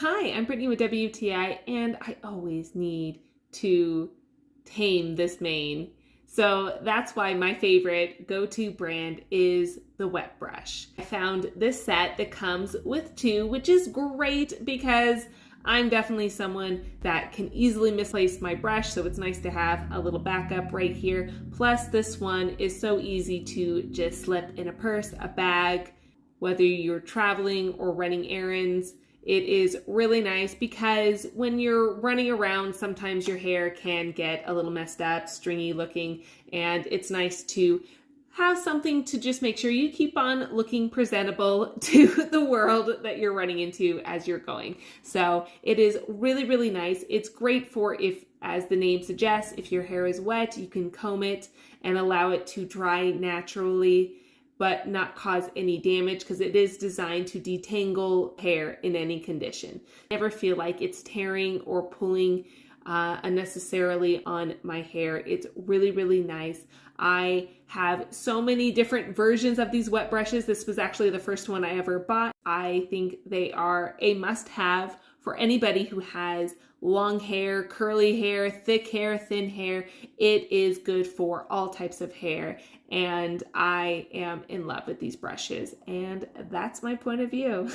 Hi, I'm Brittany with WTI, and I always need to tame this mane. So that's why my favorite go-to brand is the wet brush. I found this set that comes with two, which is great because I'm definitely someone that can easily misplace my brush, so it's nice to have a little backup right here. Plus, this one is so easy to just slip in a purse, a bag, whether you're traveling or running errands. It is really nice because when you're running around, sometimes your hair can get a little messed up, stringy looking, and it's nice to have something to just make sure you keep on looking presentable to the world that you're running into as you're going. So it is really, really nice. It's great for if, as the name suggests, if your hair is wet, you can comb it and allow it to dry naturally, but not cause any damage because it is designed to detangle hair in any condition. I never feel like it's tearing or pulling unnecessarily on my hair. It's really, really nice. I have so many different versions of these wet brushes. This was actually the first one I ever bought. I think they are a must-have for anybody who has long hair, curly hair, thick hair, thin hair. It is good for all types of hair, and I am in love with these brushes, and that's my point of view.